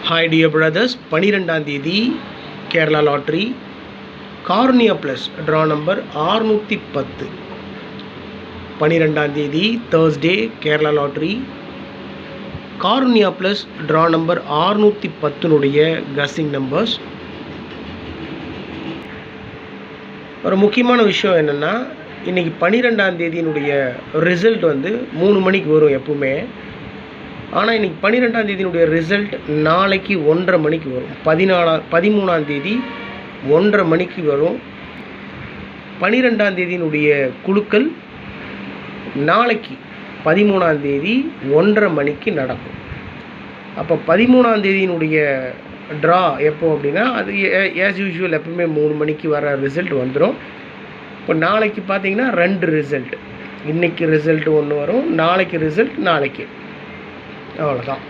Hi dear brothers, 12ஆம் தேதி Kerala lottery Karunya plus draw number 610. 12ஆம் தேதி Thursday Kerala lottery Karunya plus draw number 610னுடைய கஸ்ஸிங் நம்பர்ஸ். ஒரு முக்கியமான விஷயம் என்னென்னா, இன்றைக்கி 12ஆம் தேதியினுடைய ரிசல்ட் 3 மணிக்கு வரும் எப்பவுமே. ஆனால் இன்றைக்கி 12ஆம் தேதியினுடைய ரிசல்ட் நாளைக்கு 1:30 மணிக்கு வரும். 13ஆம் தேதி 1:30 மணிக்கு வரும். 12ஆம் தேதியினுடைய குழுக்கள் நாளைக்கு 13ஆம் தேதி 1:30 மணிக்கு நடக்கும். அப்போ 13ஆம் தேதியினுடைய ட்ரா எப்போ அப்படின்னா, அது ஆஸ் யூஷுவல் எப்பவுமே 3 மணிக்கு வர ரிசல்ட் வந்துடும். இப்போ நாளைக்கு பார்த்தீங்கன்னா 2 ரிசல்ட், இன்றைக்கி ரிசல்ட் ஒன்று வரும், நாளைக்கு ரிசல்ட் நாளைக்கு. அவ்வளோதான்.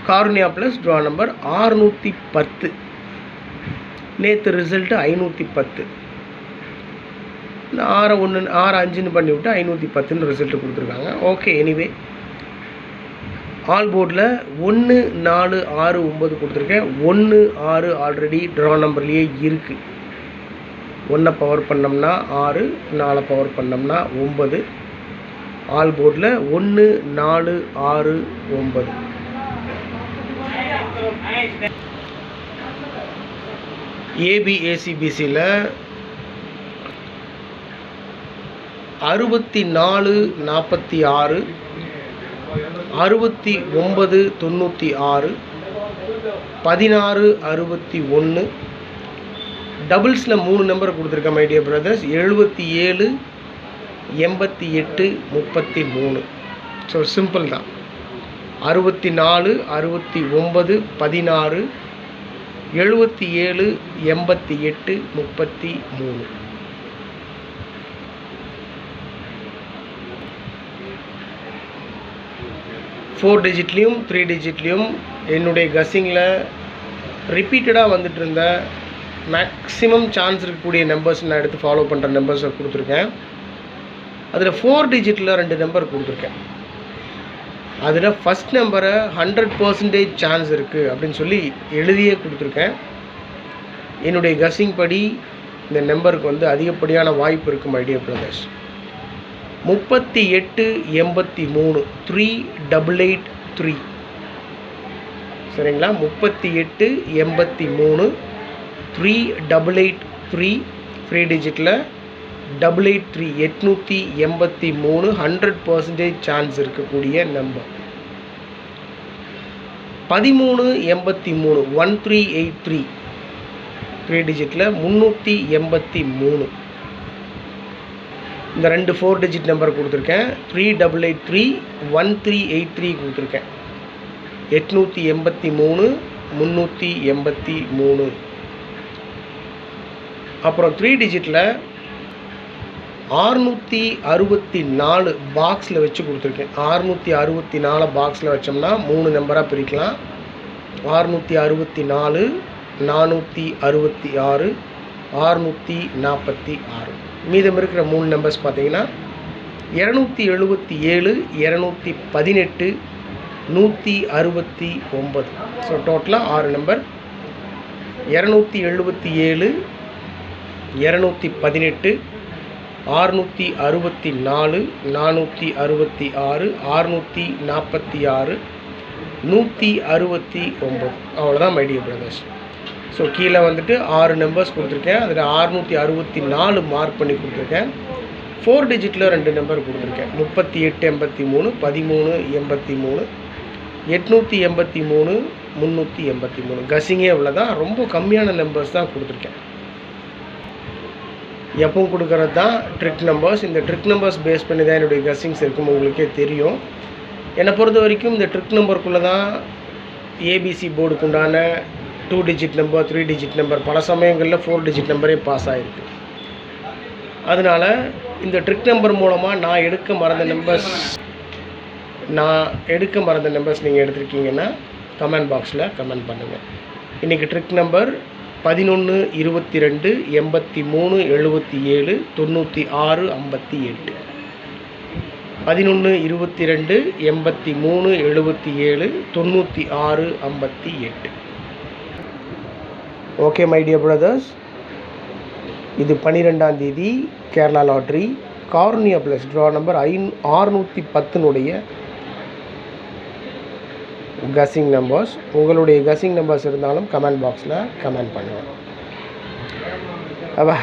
Cornea plus draw number 610. நேற்று ரிசல்ட்டு 510. 6-5 பண்ணிவிட்டு 510 ரிசல்ட்டு கொடுத்துருக்காங்க. ஓகே, எனிவே ஆல் போர்டில் 1, 4, 6, 9 கொடுத்துருக்கேன். 1, 6 ஆல்ரெடி ட்ரா நம்பர்லேயே இருக்குது. 1 பவர் பண்ணோம்னா 6, 4 பவர் பண்ணோம்னா 9. ஆல் போர்டில் 1, 4, 6, 9. ஏபிஏசிபிசியில் 64, 46, 69, 96, 16, 61. டபுள்ஸில் 3 நம்பர் கொடுத்துருக்கேன் my dear brothers. 77, 88, 33. So simple தான். 64, 69, 16, 77, 88, 33. ஃபோர் டிஜிட்லேயும் 3 டிஜிட்லேயும் என்னுடைய கஸ்ஸிங்கில் ரிப்பீட்டடாக வந்துட்டு இருந்த மேக்ஸிமம் சான்ஸ் இருக்கக்கூடிய நம்பர்ஸ் நான் எடுத்து ஃபாலோ பண்ணுற நம்பர்ஸை கொடுத்துருக்கேன். அதில் 4 டிஜிட்டில் 2 நம்பர் கொடுத்துருக்கேன். அதில் ஃபஸ்ட் நம்பரை 100% சான்ஸ் இருக்குது அப்படின்னு சொல்லி எழுதியே கொடுத்துருக்கேன். என்னுடைய கஸ்ஸிங் படி இந்த நம்பருக்கு அதிகப்படியான வாய்ப்பு இருக்குது மை டியர் பிரதர்ஸ். 38, 83, 3883. சரிங்களா? 38, 83, 3883. 3 டிஜிட்டில் 883, 883, 100% சான்ஸ் இருக்கக்கூடிய நம்பர். 1383, 1383. 3 டிஜிட்டில் 383. இந்த 2 4 டிஜிட் நம்பர் கொடுத்துருக்கேன். 3883, 1383 கொடுத்துருக்கேன். 883, 383. அப்புறம் 3 டிஜிட்டில் 664 பாக்ஸில் வச்சு கொடுத்துருக்கேன். 664 பாக்ஸில் வச்சோம்னா 3 நம்பராக பிரிக்கலாம். 664, 466, 646. மீதம் இருக்கிற 3 நம்பர்ஸ் பார்த்தீங்கன்னா 277, 218, 169. ஸோ டோட்டலாக 6 நம்பர். 277, 218, 664, 466, 646, 169. அவ்வளோதான் மை டியர் பிரதர்ஸ். ஸோ கீழே 6 நம்பர்ஸ் கொடுத்துருக்கேன். அதில் 664 மார்க் பண்ணி கொடுத்துருக்கேன். 4 டிஜிட்டில் 2 நம்பர் கொடுத்துருக்கேன். 38, 83, 13, 83, 883, 383. கஸ்ஸிங்கே இவ்வளோதான். ரொம்ப கம்மியான நம்பர்ஸ் தான் கொடுத்துருக்கேன். எப்பவும் கொடுக்கறது தான் ட்ரிக் நம்பர்ஸ். இந்த ட்ரிக் நம்பர்ஸ் பேஸ் பண்ணி தான் என்னுடைய கஸ்ஸிங்ஸ் இருக்கும், உங்களுக்கே தெரியும். என்னை பொறுத்த வரைக்கும் இந்த ட்ரிக் நம்பருக்குள்ளே தான் ஏபிசி போர்டுக்கு உண்டான 2 டிஜிட் நம்பர், 3 டிஜிட் நம்பர், பல சமயங்களில் 4 டிஜிட் நம்பரே பாஸ் ஆகிருக்கு. அதனால் இந்த ட்ரிக் நம்பர் மூலமாக நான் எடுக்க மறந்த நம்பர்ஸ் நீங்கள் எடுத்திருக்கீங்கன்னா கமெண்ட் பாக்ஸில் கமெண்ட் பண்ணுங்கள். இன்றைக்கி trick number 11, 22, 83, 77, 96, 58. 11 22 83 77 96 58. Okay my dear brothers, இது 12ஆம் தேதி Kerala lottery Karunya plus draw number 610 guessing numbers. உங்களுடைய கஸிங் நம்பர்ஸ் இருந்தாலும் கமெண்ட் பாக்ஸில் கமெண்ட் பண்ணுங்கள்.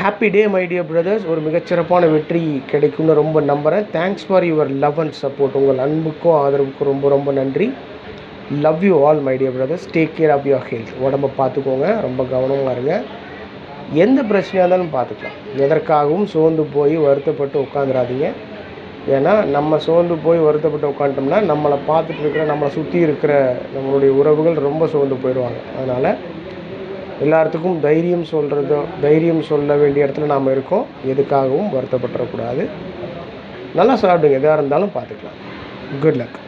Happy day my dear brothers. ஒரு மிகச்சிறப்பான வெற்றி கிடைக்கும்னு ரொம்ப நம்புகிறேன். Thanks for your love and support. உங்கள் அன்புக்கும் ஆதரவுக்கும் ரொம்ப ரொம்ப நன்றி. Love you all my dear brothers. Take care of your health. உடம்பை பார்த்துக்கோங்க, ரொம்ப கவனமாக இருங்க. எந்த பிரச்சனையாக இருந்தாலும் பார்த்துக்கலாம். எதற்காகவும் சோர்ந்து போய் வருத்தப்பட்டு உட்காந்துடாதீங்க. ஏன்னா நம்ம சோர்ந்து போய் வருத்தப்பட்டு உட்காந்துட்டோம்னா நம்மளை பார்த்துட்டு இருக்கிற, நம்மளை சுற்றி இருக்கிற நம்மளுடைய உறவுகள் ரொம்ப சோர்ந்து போயிடுவாங்க. அதனால் எல்லாத்துக்கும் தைரியம் சொல்ல வேண்டிய இடத்துல நாம் இருக்கோம். எதுக்காகவும் வருத்தப்பட்டுறக்கூடாது. நல்லா சாப்பிடுங்க, எதாக இருந்தாலும் பார்த்துக்கலாம். Good luck.